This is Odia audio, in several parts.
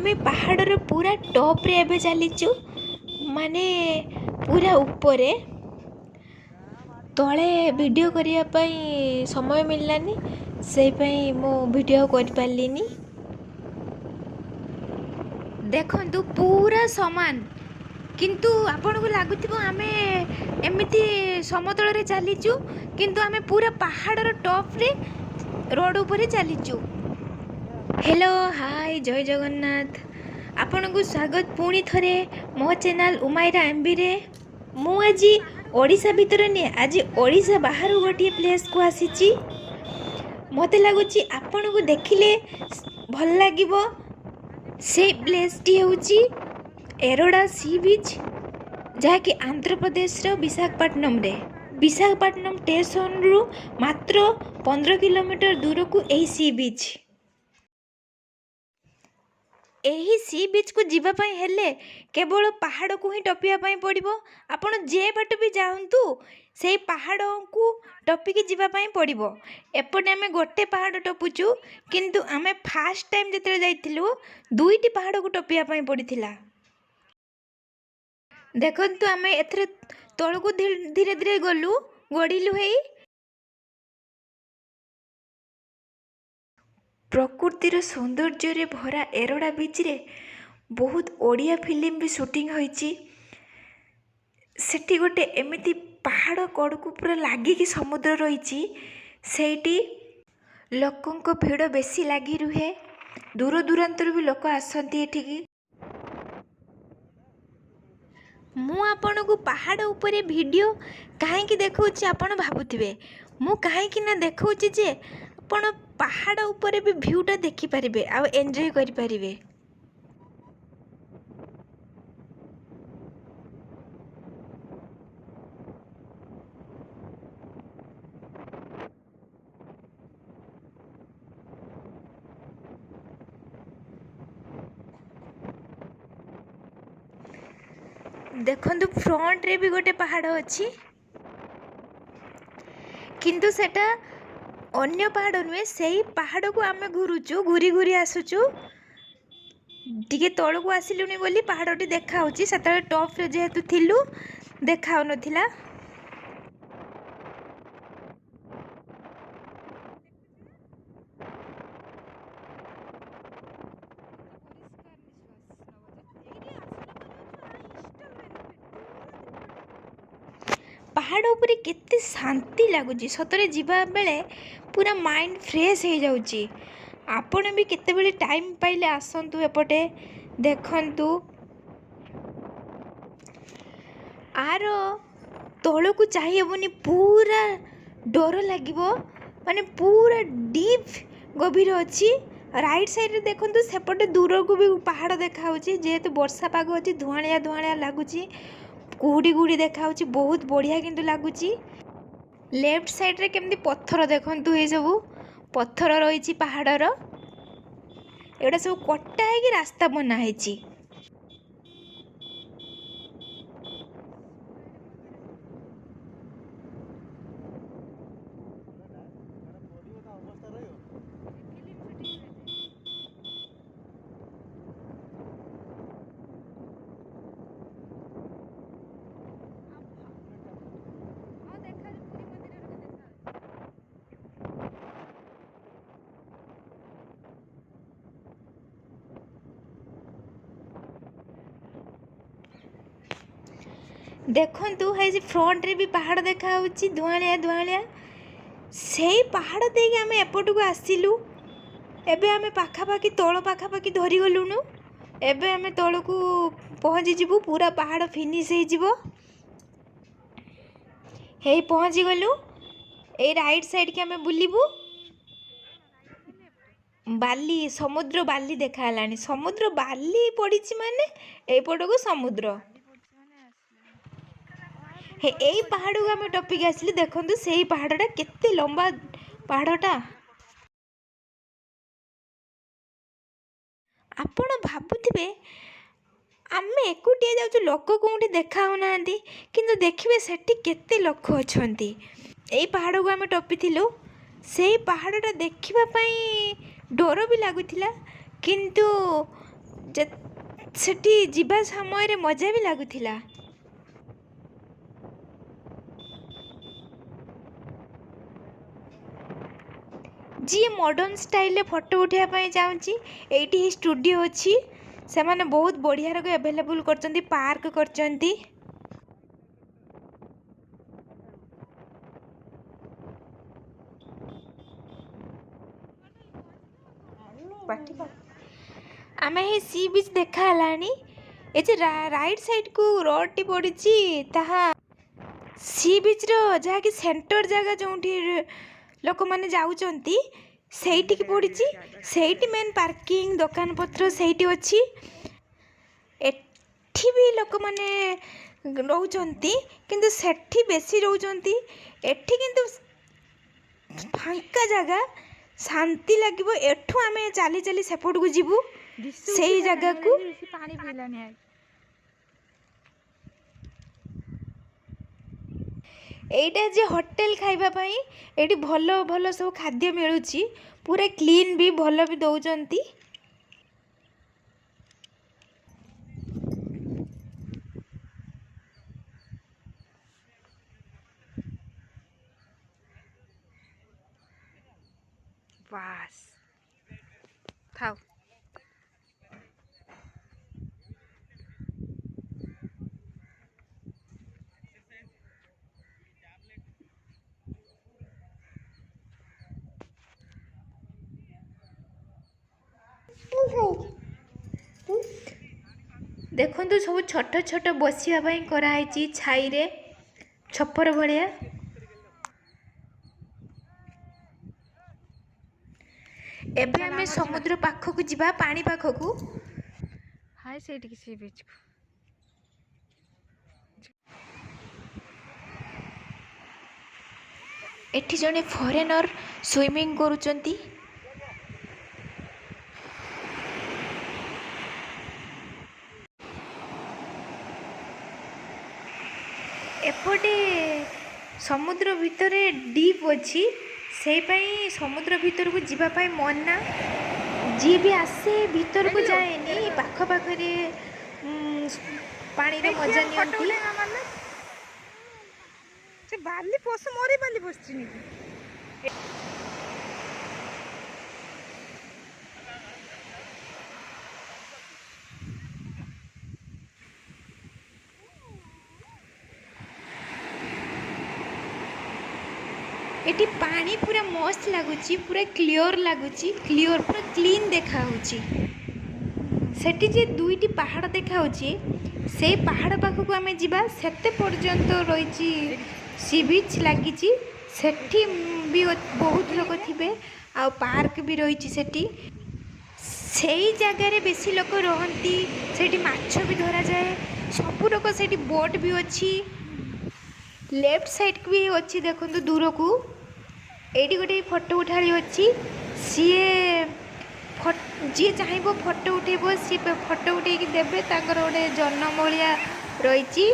आमे पहाड़र पूरा टॉप रे एबे चलीचु माने पूरा ऊपरे तले वीडियो करिया पई समय मिललानी से पई मो वीडियो कर पारलिनी। देखंतु पूरा समान किंतु आपन को लागुथिबो आमे एमिति समतल रे चलीचु किंतु आमे पूरा पहाड़र टॉप रे रोड ऊपर चलीचु। हेलो हाय जय जगन्नाथ आपण को स्वागत पुणी थरे मो चैनल उमायरा एमबी रे। मु आज ओडिशा भीतर नहीं आज ओडिशा बाहर गोटे प्लेस को आसीची। मते लागुची आपण को देखिले भल लागिबो। से प्लेस टी होची एरोडा सी बीच जहा कि आंध्र प्रदेश रो विशाखापट्टनम रे। विशाखापट्टनम स्टेशन रु मात्र 15 किलोमीटर दूर को एही सी बीच। एही सी बीच को जीवा पई हेले केवल पहाड़ को ही टपिया पई पड़िबो। आपण जे बाट भी जाउंतु सेही पहाड़ को टपिकी जीवा पई पड़िबो। एपटे आमे गोटे पहाड़ टपुचु किंतु आमे फास्ट टाइम जतरे जाइतिलु दुईटी पहाड़ को टपिया पई पड़िथिला। देखंतु आमे एथरे तळको धीरे धीरे गलु गड़िलु हेई प्रकृतिर सौंदर्य रे भरा एरोडा बीच रे बहुत ओडिया फिल्म भी शूटिंग होईची। सेठी गोटे एमिति पहाड़ कड़कू पूरा लागिकी समुद्र रहीची। सेठी लोकों को भीड़ बेसी लगी रुहे। दूर दूरांतर भी लोक आसंती एठिकी। मु आपण को पहाड़ ऊपर वीडियो काहेकि देखौची आपण भाबुथिबे। मु काहेकि ना देखौची जे आपण पहाड़ ऊपर भी व्यूटा देखि परिबे आ एन्जॉय करि परिबे। देखंतु फ्रंट रे भी गोटे पहाड़ अछि किंतु सेटा अन्य पहाड़ नुहे। सेही पहाड़ को आमे घुरुचु घुरी घुरी आसुचु। टिके तळ को आसिलुनी बोली पहाड़टी देखा होची। सेतळे टॉप रे जेहेतु थिलु देखा हो नथिला। पहाड़ ऊपर केते शांति लगुच सतरे जीवा बेले पूरा माइंड फ्रेश हो जाउची। आपण भी केते बेले टाइम पाइले आसंतु एपटे देखंतु। आर तळ को चाहिबोनी पूरा डर लागिबो माने पूरा डीप गभीर अछि। राइट साइड रे देखंतु सेपटे दूर को भी पहाड़ देखा होची। जेहेतु वर्षा पाग अछि धुआणिया धुआणिया लागुची। कुहुडी गुडी देखा होची बहुत बढ़िया किंतु लागुची। लेफ्ट साइड रे केमती पत्थर देखंतु ए सब पत्थर रहिची पहाड़र। एडा सब कट्टा है कि रास्ता बना हैची। देखंतु है जे फ्रंट रे भी पहाड़ देखा होची धुआणिया धुआणिया। सेही पहाड़ देके आमे एपट को आसिलु। एबे आमे पाखापाखी तळ पाखापाखी धरी गलुनु। एबे आमे तळ को पहुंची जिबु पूरा पहाड़ फिनिश हे जिवो। हेई पहुंची गलु। ए राइट साइड के आमे बुलिबु। बाली समुद्र बाली देखा हलानी। समुद्र बाली पड़ीची माने एपट को समुद्र। हे एई पहाड़ को आमे टपिक आसिली। देखंतु सेही पहाड़टा केते लंबा पहाड़टा। आपण भाबुथिबे आमे एकुटिया जाउछु लोक कोउठी देखा होनांती किंतु देखिबे सेठी केते लोक अछंती। एई पहाड़ को आमे टपिथिलु। सेही पहाड़टा देखिबा पई डर भी लागुथिला किंतु ଯେ ସେଠି ଯିବା ସମୟରେ ମଜା ବି ଲାଗୁଥିଲା। ଯିଏ ମଡ଼ର୍ଣ୍ଣ ଷ୍ଟାଇଲରେ ଫଟୋ ଉଠାଇବା ପାଇଁ ଚାହୁଁଛି ଏଇଠି ହିଁ ଷ୍ଟୁଡ଼ିଓ ଅଛି। ସେମାନେ ବହୁତ ବଢ଼ିଆ ରକ ଆଭେଲେବୁଲ୍ କରିଛନ୍ତି, ପାର୍କ କରିଛନ୍ତି। ଆମେ ହିଁ ସି ବିଚ୍ ଦେଖା ହେଲାଣି। ଏ ଯେ ରାଇଟ୍ ସାଇଡ଼୍କୁ ରୋଡ଼ଟି ପଡ଼ିଛି ତାହା ସି ବିଚ୍ର ଯାହାକି ସେଣ୍ଟର ଜାଗା ଯେଉଁଠି ଲୋକମାନେ ଯାଉଛନ୍ତି ସେଇଠିକି ପଡ଼ିଛି। ସେଇଠି ମେନ୍ ପାର୍କିଂ ଦୋକାନପତ୍ର ସେଇଠି ଅଛି। ଏଠି ବି ଲୋକମାନେ ରହୁଛନ୍ତି କିନ୍ତୁ ସେଠି ବେଶୀ ରହୁଛନ୍ତି। ଏଠି କିନ୍ତୁ ଫାଙ୍କା ଜାଗା, ଶାନ୍ତି ଲାଗିବ। ଏଠୁ ଆମେ ଚାଲି ଚାଲି ସେପଟକୁ ଯିବୁ ସେଇ ଜାଗାକୁ। ପାଣି ପିଇଲାନି। এইটা যে হোটেল খাଇବା ପାଇଁ ଏଠି ଭଲ ଭଲ ସବୁ ଖାଦ୍ୟ ମିଳୁଛି। ପୁରା କ୍ଲିନ୍ ବି, ଭଲ ବି ଦେଉଛନ୍ତି। ବାସ୍ ଥାଉ। ଦେଖନ୍ତୁ ସବୁ ଛୋଟ ଛୋଟ ବସିବା ପାଇଁ କରାହେଇଛି ଛାଇରେ, ଛପର ଭଳିଆ। ଏବେ ଆମେ ସମୁଦ୍ର ପାଖକୁ ଯିବା, ପାଣି ପାଖକୁ। ହାय ସେଇଠିକି ସି ବିଚ୍କୁ। ଏଠି ଜଣେ ଫରେନର ସୁଇମିଂ କରୁଛନ୍ତି। ଏପଟେ ସମୁଦ୍ର ଭିତରେ ଡିପ୍ ଅଛି, ସେଇପାଇଁ ସମୁଦ୍ର ଭିତରକୁ ଯିବା ପାଇଁ ମନା। ଯିଏ ବି ଆସେ ଭିତରକୁ ଯାଏନି, ପାଖ ପାଖରେ ପାଣିରେ ମଜା ନିଅନ୍ତି। ସେ ବାଲି ପଶୁ ମରି ବାଲି ବସିଛି ନାকি? ଏଠି ପାଣି ପୁରା ମସ୍ତ ଲାଗୁଛି, ପୁରା କ୍ଲିଅର ଲାଗୁଛି, କ୍ଲିଅର ପୁରା କ୍ଲିନ୍ ଦେଖାହେଉଛି। ସେଠି ଯେ ଦୁଇଟି ପାହାଡ଼ ଦେଖାହେଉଛି, ସେଇ ପାହାଡ଼ ପାଖକୁ ଆମେ ଯିବା। ସେତେ ପର୍ଯ୍ୟନ୍ତ ରହିଛି ସି ବିଚ୍ ଲାଗିଛି। ସେଠି ବି ବହୁତ ଲୋକ ଥିବେ, ଆଉ ପାର୍କ ବି ରହିଛି ସେଠି। ସେଇ ଜାଗାରେ ବେଶୀ ଲୋକ ରହନ୍ତି, ସେଠି ମାଛ ବି ଧରାଯାଏ। ସବୁ ଲୋକ ସେଠି ବୋଟ୍ ବି ଅଛି। ଲେଫ୍ଟ ସାଇଡ଼୍କୁ ବି ଅଛି, ଦେଖନ୍ତୁ ଦୂରକୁ। ଏଇଠି ଗୋଟେ ଫଟୋ ଉଠାଳି ଅଛି। ଯିଏ ଚାହିଁବ ଫଟୋ ଉଠାଇବ, ସିଏ ଫଟୋ ଉଠାଇକି ଦେବେ। ତାଙ୍କର ଗୋଟେ ଜହ୍ନ ଭଳିଆ ରହିଛି।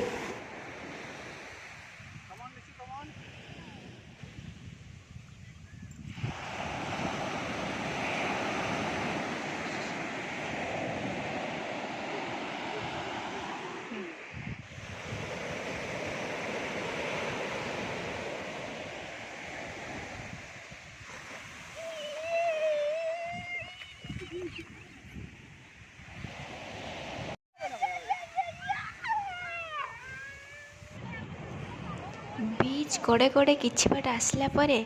बीच कड़े कड़े किछि बाट आसला परे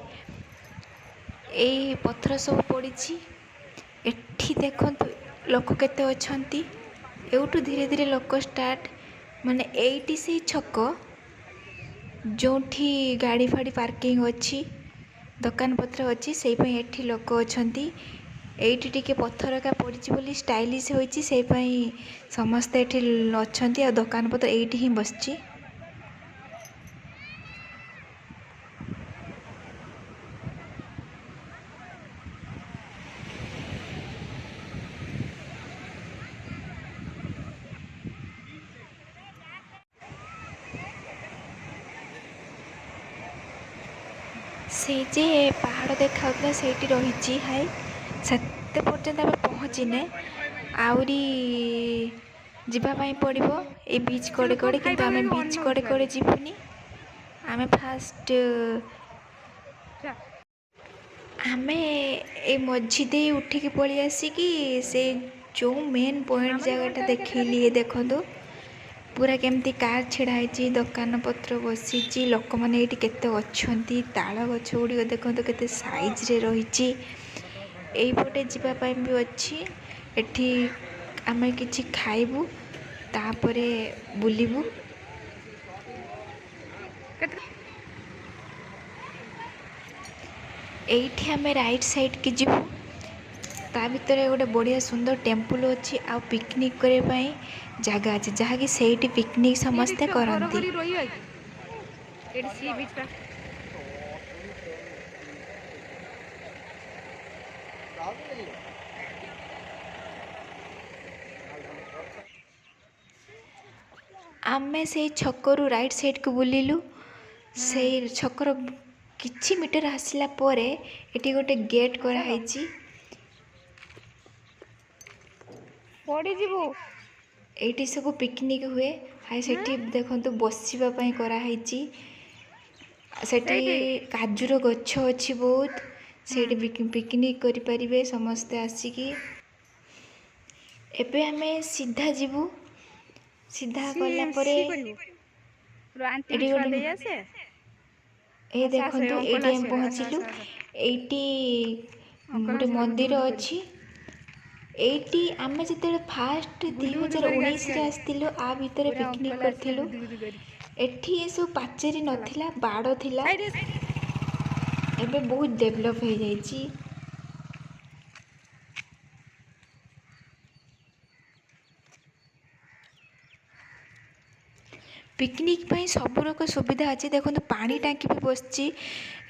एई पत्थर सब पड़ी। एठी देखंतु लोक केते अछंती। एउठु धीरे धीरे लोक स्टार्ट, माने एइटी से छक जोठी गाड़ी फाड़ी पार्किंग अच्छी, दुकान पत्र अच्छी, से एठी लोक अछंती। एइटी टिके पत्थर का पड़ी बोली स्टाइलिश होइची, से समस्ते एठी अछंती। आ दुकान पत्र एइटी ही बसची। से जे पहाड़ देखा से रही हाई से पर्यंत आम पहुँचने ଆହୁରି ଯିବା ପାଇଁ ପଡ଼ିବ ଏ ବିଚ୍ କଡ଼େ କଡ଼େ, କିନ୍ତୁ ଆମେ ବିଚ୍ କଡ଼େ କଡ଼େ ଯିବୁନି। ଆମେ ଫାଷ୍ଟ ଆମେ ଏ ମଝି ଦେଇ ଉଠିକି ପଳେଇ ଆସିକି ସେ ଯେଉଁ ମେନ୍ ପଏଣ୍ଟ ଜାଗାଟା ଦେଖେଇଲି, ଏ ଦେଖନ୍ତୁ ପୁରା କେମିତି କାର୍ ଛିଡ଼ା ହେଇଛି, ଦୋକାନ ପତ୍ର ବସିଛି, ଲୋକମାନେ ଏଇଠି କେତେ ଅଛନ୍ତି, ତାଳ ଗଛ ଗୁଡ଼ିକ ଦେଖନ୍ତୁ କେତେ ସାଇଜ୍ରେ ରହିଛି। ଏଇପଟେ ଯିବା ପାଇଁ ବି ଅଛି। ଏଠି ଆମେ କିଛି ଖାଇବୁ, ତାପରେ ବୁଲିବୁ। ଏଇଠି ଆମେ ରାଇଟ୍ ସାଇଡ଼୍କି ଯିବୁ। ତା ଭିତରେ ଗୋଟେ ବଢ଼ିଆ ସୁନ୍ଦର ଟେମ୍ପୁଲ୍ ଅଛି, ଆଉ ପିକନିକ୍ କରିବା ପାଇଁ ଜାଗା ଅଛି, ଯାହାକି ସେଇଠି ପିକନିକ୍ ସମସ୍ତେ କରନ୍ତି। ଆମେ ସେଇ ଛକରୁ ରାଇଟ୍ ସାଇଡ଼୍କୁ ବୁଲିଲୁ। ସେଇ ଛକର କିଛି ମିଟର ଆସିଲା ପରେ ଏଠି ଗୋଟେ ଗେଟ୍ କରାହେଇଛି। ପଡ଼ିଯିବୁ। ଏଇଠି ସବୁ ପିକନିକ୍ ହୁଏ। ଆଉ ସେଠି ଦେଖନ୍ତୁ ବସିବା ପାଇଁ କରାହେଇଛି। ସେଠି କାଜୁର ଗଛ ଅଛି ବହୁତ, ସେଇଠି ପିକନିକ୍ କରିପାରିବେ ସମସ୍ତେ ଆସିକି। ଏବେ ଆମେ ସିଧା ଯିବୁ। ସିଧା ଗଲା ପରେ ଏଠି ଗୋଟେ ଏଇ ଦେଖନ୍ତୁ ଏଇଠି ଆମେ ପହଞ୍ଚିଲୁ। ଏଇଠି ଗୋଟେ ମନ୍ଦିର ଅଛି। ଏଇଠି ଆମେ ଯେତେବେଳେ ଫାଷ୍ଟ 2019ରେ ଆସିଥିଲୁ, ଆ ଭିତରେ ପିକନିକ୍ କରିଥିଲୁ। ଏଠି ଏସବୁ ପାଚେରୀ ନଥିଲା, ବାଡ଼ ଥିଲା। ଏବେ ବହୁତ ଡେଭଲପ୍ ହେଇଯାଇଛି। ପିକନିକ୍ ପାଇଁ ସବୁ ରକମ ସୁବିଧା ଅଛି। ଦେଖନ୍ତୁ ପାଣି ଟାଙ୍କି ବି ବସିଛି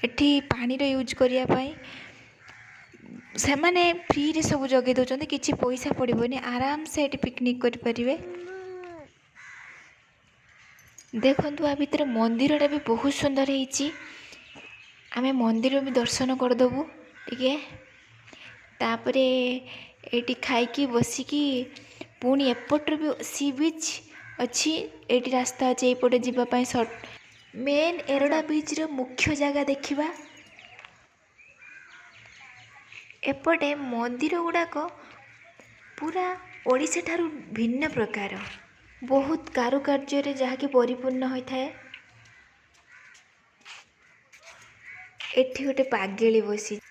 ଏଠି ପାଣିର ୟୁଜ୍ କରିବା ପାଇଁ। ସେମାନେ ଫ୍ରିରେ ସବୁ ଯୋଗାଇ ଦେଉଛନ୍ତି, କିଛି ପଇସା ପଡ଼ିବନି। ଆରାମସେ ଏଠି ପିକନିକ୍ କରିପାରିବେ। ଦେଖନ୍ତୁ ଆ ଭିତରେ ମନ୍ଦିରଟା ବି ବହୁତ ସୁନ୍ଦର ହେଇଛି। ଆମେ ମନ୍ଦିର ବି ଦର୍ଶନ କରିଦେବୁ ଟିକେ, ତାପରେ ଏଇଠି ଖାଇକି ବସିକି ପୁଣି ଏପଟରେ ବି ସି ବିଚ୍ ଅଛି। ଏଇଠି ରାସ୍ତା ଅଛି ଏଇପଟେ ଯିବା ପାଇଁ। ମେନ୍ ଏରଡ଼ା ବିଚ୍ର ମୁଖ୍ୟ ଜାଗା ଦେଖିବା। ଏପଟେ ମନ୍ଦିର ଗୁଡ଼ାକ ପୁରା ଓଡ଼ିଶା ଠାରୁ ଭିନ୍ନ ପ୍ରକାର, ବହୁତ କାରୁକାର୍ଯ୍ୟରେ ଯାହାକି ପରିପୂର୍ଣ୍ଣ ହୋଇଥାଏ। ଏଠି ଗୋଟେ ପାଗେଳି ବସିଛି।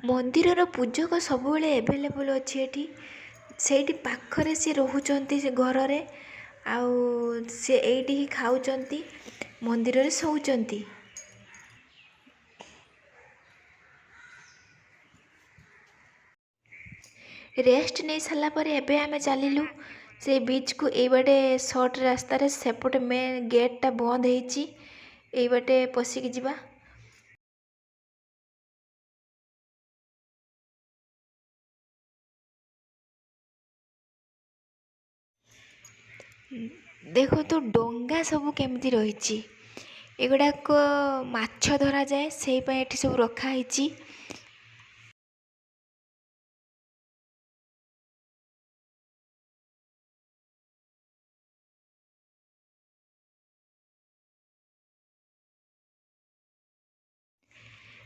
ମନ୍ଦିରର ପୂଜକ ସବୁବେଳେ ଏଭେଲେବୁଲ୍ ଅଛି ଏଠି। ସେଇଠି ପାଖରେ ସେ ରହୁଛନ୍ତି ସେ ଘରରେ, ଆଉ ସେ ଏଇଠି ହିଁ ଖାଉଛନ୍ତି, ମନ୍ଦିରରେ ଶୋଉଛନ୍ତି। ରେଷ୍ଟ ନେଇ ସାରିଲା ପରେ ଏବେ ଆମେ ଚାଲିଲୁ ସେ ବିଚ୍କୁ। ଏଇବାଟେ ସର୍ଟ ରାସ୍ତାରେ, ସେପଟେ ମେନ୍ ଗେଟ୍ଟା ବନ୍ଦ ହେଇଛି, ଏଇବାଟେ ପଶିକି ଯିବା। ଦେଖନ୍ତୁ ଡଙ୍ଗା ସବୁ କେମିତି ରହିଛି। ଏଗୁଡ଼ାକ ମାଛ ଧରାଯାଏ, ସେଇ ପାଇଁ ଏଠି ସବୁ ରଖା ହେଇଛି।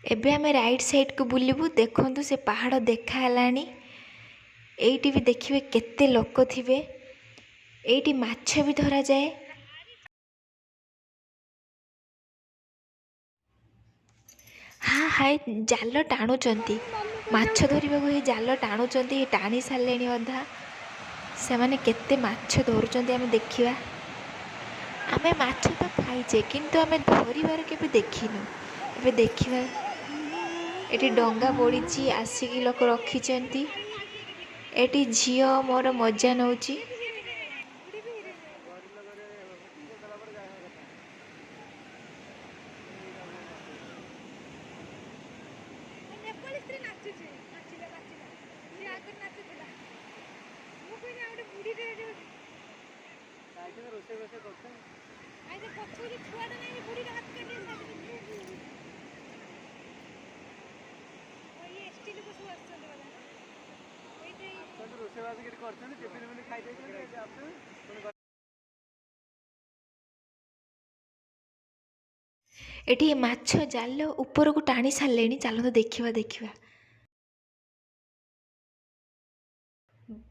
ଏବେ ଆମେ ରାଇଟ୍ ସାଇଡ଼୍କୁ ବୁଲିବୁ। ଦେଖନ୍ତୁ ସେ ପାହାଡ଼ ଦେଖା ହେଲାଣି। ଏଇଠି ବି ଦେଖିବେ କେତେ ଲୋକ ଥିବେ। ଏଇଠି ମାଛ ବି ଧରାଯାଏ। ହାଇ ଜାଲ ଟାଣୁଛନ୍ତି, ମାଛ ଧରିବାକୁ ହିଁ ଜାଲ ଟାଣୁଛନ୍ତି। ଟାଣି ସାରିଲେଣି ଅଧା। ସେମାନେ କେତେ ମାଛ ଧରୁଛନ୍ତି ଆମେ ଦେଖିବା। ଆମେ ମାଛ ତ ଖାଇଛେ, କିନ୍ତୁ ଆମେ ଧରିବାର କେବେ ଦେଖିନୁ। ଏବେ ଦେଖିବା। ଏଠି ଡଙ୍ଗା ପଡ଼ିଛି, ଆସିକି ଲୋକ ରଖିଛନ୍ତି। ଏଠି ଝିଅ ମୋର ମଜା ନେଉଛି। ଏଠି ମାଛ ଜାଲ ଉପରକୁ ଟାଣି ସାରିଲେଣି। ଚାଲନ୍ତୁ ଦେଖିବା।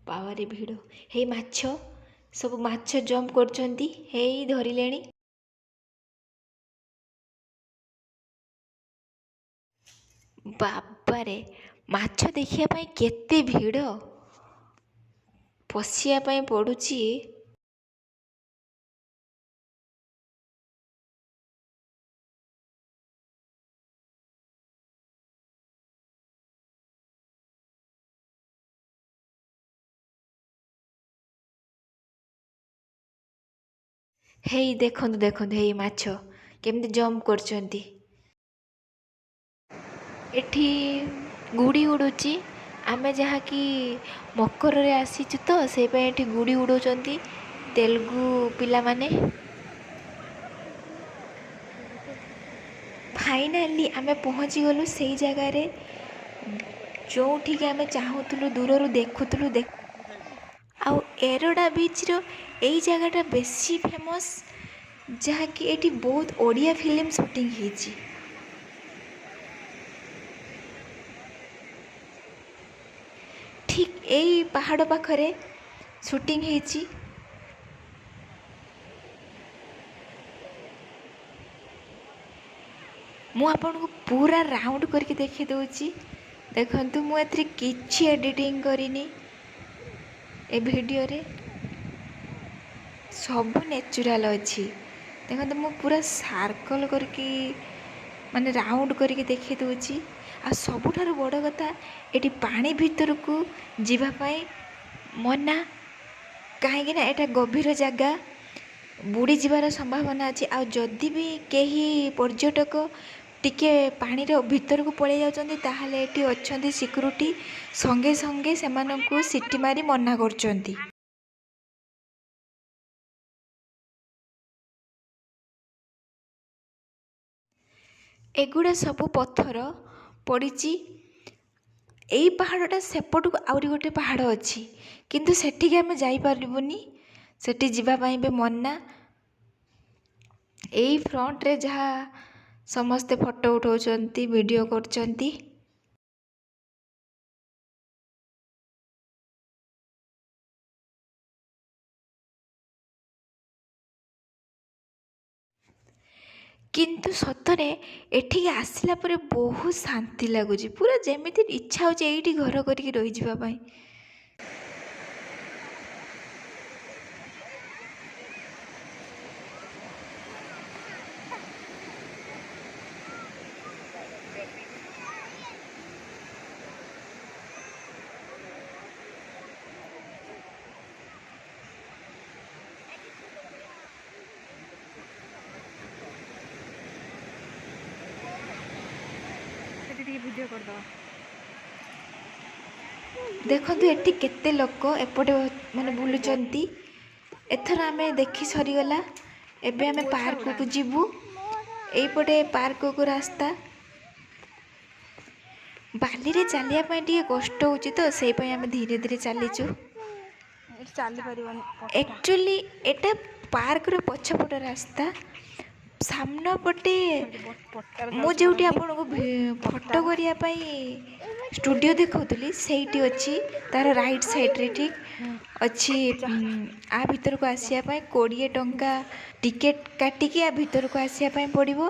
ବାବାରେ ଭିଡ଼। ହେଇ ମାଛ, ସବୁ ମାଛ ଜମ୍ପ କରୁଛନ୍ତି। ହେଇ ଧରିଲେଣି। ବାବାରେ ମାଛ ଦେଖିବା ପାଇଁ କେତେ ଭିଡ଼। ପଶିବା ପାଇଁ ପଡ଼ୁଛି। ହେଇ ଦେଖନ୍ତୁ ହେଇ ମାଛ କେମିତି ଜମ୍ପ କରୁଛନ୍ତି। ଏଠି ଗୁଡ଼ି ଉଡ଼ୁଛି। ଆମେ ଯାହାକି ମକରରେ ଆସିଛୁ ତ, ସେଇ ପାଇଁ ଏଠି ଗୁଡ଼ି ଉଡ଼ଉଛନ୍ତି ତେଲୁଗୁ ପିଲାମାନେ। ଫାଇନାଲି ଆମେ ପହଞ୍ଚିଗଲୁ ସେଇ ଜାଗାରେ ଯେଉଁଠିକି ଆମେ ଚାହୁଁଥିଲୁ, ଦୂରରୁ ଦେଖୁଥିଲୁ। ଆଉ ଏରଡ଼ା ବିଚ୍ର ଏଇ ଜାଗାଟା ବେଶୀ ଫେମସ୍, ଯାହାକି ଏଠି ବହୁତ ଓଡ଼ିଆ ଫିଲ୍ମ ସୁଟିଂ ହେଇଛି। ଠିକ୍ ଏଇ ପାହାଡ଼ ପାଖରେ ସୁଟିଂ ହେଇଛି। ମୁଁ ଆପଣଙ୍କୁ ପୁରା ରାଉଣ୍ଡ କରିକି ଦେଖାଇ ଦେଉଛି। ଦେଖନ୍ତୁ, ମୁଁ ଏଥିରେ କିଛି ଏଡ଼ିଟିଂ କରିନି। ଏ ଭିଡ଼ିଓରେ ସବୁ ନ୍ୟାଚୁରାଲ୍ ଅଛି। ଦେଖନ୍ତୁ, ମୁଁ ପୁରା ସାର୍କଲ୍ କରିକି, ମାନେ ରାଉଣ୍ଡ କରିକି ଦେଖାଇ ଦେଉଛି। ଆଉ ସବୁଠାରୁ ବଡ଼ କଥା, ଏଠି ପାଣି ଭିତରକୁ ଯିବା ପାଇଁ ମନା, କାହିଁକିନା ଏଇଟା ଗଭୀର ଜାଗା, ବୁଡ଼ିଯିବାର ସମ୍ଭାବନା ଅଛି। ଆଉ ଯଦି ବି କେହି ପର୍ଯ୍ୟଟକ ଟିକେ ପାଣିର ଭିତରକୁ ପଳାଇ ଯାଉଛନ୍ତି, ତାହେଲେ ଏଠି ଅଛନ୍ତି ସିକ୍ୟୁରିଟି, ସଙ୍ଗେ ସଙ୍ଗେ ସେମାନଙ୍କୁ ସିଟି ମାରି ମନା କରୁଛନ୍ତି। ଏଗୁଡ଼ା ସବୁ ପଥର ପଡ଼ିଛି। ଏଇ ପାହାଡ଼ଟା ସେପଟକୁ ଆହୁରି ଗୋଟେ ପାହାଡ଼ ଅଛି, କିନ୍ତୁ ସେଠିକି ଆମେ ଯାଇପାରିବୁନି। ସେଠି ଯିବା ପାଇଁ ବି ମନା। ଏଇ ଫ୍ରଣ୍ଟରେ ଯାହା ସମସ୍ତେ ଫଟୋ ଉଠାଉଛନ୍ତି, ଭିଡ଼ିଓ କରୁଛନ୍ତି। କିନ୍ତୁ ସତରେ ଏଠିକି ଆସିଲା ପରେ ବହୁତ ଶାନ୍ତି ଲାଗୁଛି, ପୁରା ଯେମିତି ଇଚ୍ଛା ହେଉଛି ଏଇଠି ଘର କରିକି ରହିଯିବା ପାଇଁ। ସେଠି ଟିକେ ଭିଡ଼ିଓ କରିଦେବା। ଦେଖନ୍ତୁ ଏଠି କେତେ ଲୋକ ଏପଟେ ମାନେ ବୁଲୁଛନ୍ତି। ଏଥର ଆମେ ଦେଖି ସରିଗଲା, ଏବେ ଆମେ ପାର୍କକୁ ଯିବୁ। ଏଇପଟେ ପାର୍କକୁ ରାସ୍ତା। ବାଲିରେ ଚାଲିବା ପାଇଁ ଟିକେ କଷ୍ଟ ହେଉଛି ତ, ସେଇ ପାଇଁ ଆମେ ଧୀରେ ଧୀରେ ଚାଲିଛୁ। ଏଠି ଚାଲିପାରିବନି। ଆକ୍ଚୁଆଲି ଏଟା ପାର୍କର ପଛପଟ ରାସ୍ତା। ସାମ୍ନା ପଟେ ମୁଁ ଯେଉଁଠି ଆପଣଙ୍କୁ ଫଟୋ କରିବା ପାଇଁ ଷ୍ଟୁଡ଼ିଓ ଦେଖାଉଥିଲି ସେଇଠି ଅଛି। ତା'ର ରାଇଟ୍ ସାଇଡ଼୍ରେ ଠିକ୍ ଅଛି। ଆ ଭିତରକୁ ଆସିବା ପାଇଁ 20 ଟଙ୍କା ଟିକେଟ୍ କାଟିକି ଆ ଭିତରକୁ ଆସିବା ପାଇଁ ପଡ଼ିବ।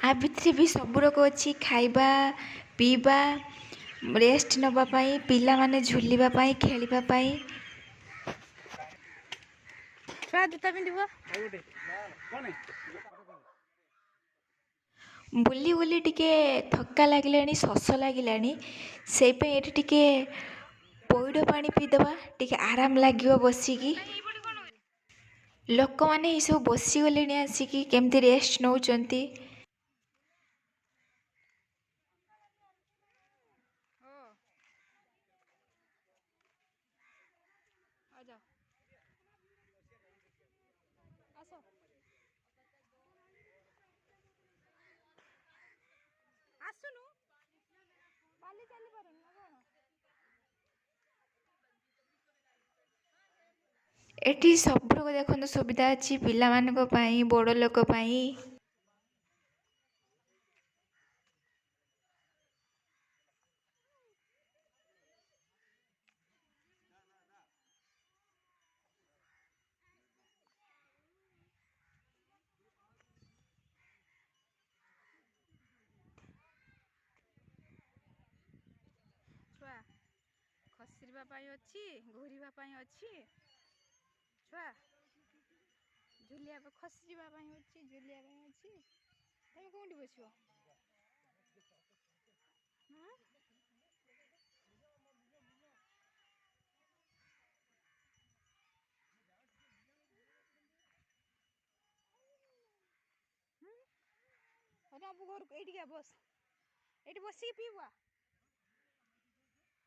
ଆ ଭିତରେ ବି ସବୁ ରୋକ ଅଛି, ଖାଇବା ପିଇବା, ରେଷ୍ଟ ନେବା ପାଇଁ, ପିଲାମାନେ ଝୁଲିବା ପାଇଁ, ଖେଳିବା ପାଇଁ। ଛୁଆ ଜୋତା ପିନ୍ଧିବ। ବୁଲି ବୁଲି ଟିକେ ଥକା ଲାଗିଲାଣି, ଶୋଷ ଲାଗିଲାଣି। ସେଇପାଇଁ ଏଠି ଟିକେ ପଇଡ଼ ପାଣି ପିଇଦେବା, ଟିକେ ଆରାମ ଲାଗିବ ବସିକି। ଲୋକମାନେ ଏସବୁ ବସିଗଲେଣି ଆସିକି, କେମିତି ରେଷ୍ଟ ନେଉଛନ୍ତି। ଆସୁନୁ କାଲି ଚାଲିପାରୁନି ନା କଣ? ଏଠି ସବୁ ଦେଖନ୍ତୁ ସୁବିଧା ଅଛି, ପିଲାମାନଙ୍କ ପାଇଁ, ବଡ଼ ଲୋକ ପାଇଁ। ଛୁଆ ଖସିବା ପାଇଁ ଅଛି, ଘୁରିବା ପାଇଁ ଅଛି। ଛୁଆ ଝୁଲିବା ଖସିଯିବା ପାଇଁ ଅଛି, ଝୁଲିବା ପାଇଁ ଅଛି। ତମେ କୋଉଠି ବସିବ? ଆମ ଘରକୁ ଏଇଠିକି ବସ, ଏଇଠି ବସିକି ପିଇବା,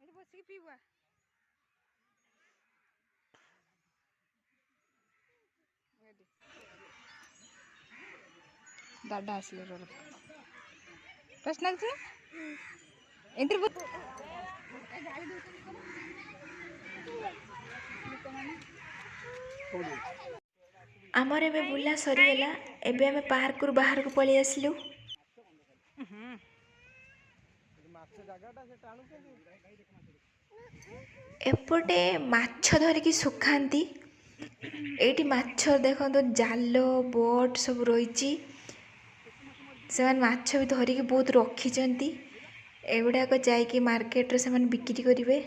ଏଇଠି ବସିକି ପିଇବା। ଦାଦା ଆସିଲେ ପ୍ରଶ୍ନ ଏଥିରେ ଆମର ଏବେ ବୁଲା ସରିଗଲା, ଏବେ ଆମେ ପାର୍କରୁ ବାହାରକୁ ପଳେଇ ଆସିଲୁ। ଏପଟେ ମାଛ ଧରିକି ଶୁଖାନ୍ତି। ଏଇଠି ମାଛ ଦେଖନ୍ତୁ, ଜାଲ ବୋଟ୍ ସବୁ ରହିଛି। ସେମାନେ ମାଛ ବି ଧରିକି ବହୁତ ରଖିଛନ୍ତି। ଏଗୁଡ଼ାକ ଯାଇକି ମାର୍କେଟରେ ସେମାନେ ବିକ୍ରି କରିବେ।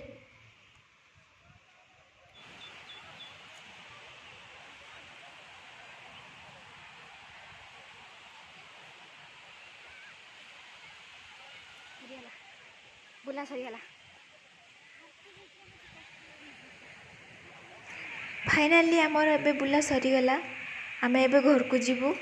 ବୁଲା ସରିଗଲା। ଫାଇନାଲି ଆମର ଏବେ ବୁଲା ସରିଗଲା, ଆମେ ଏବେ ଘରକୁ ଯିବୁ।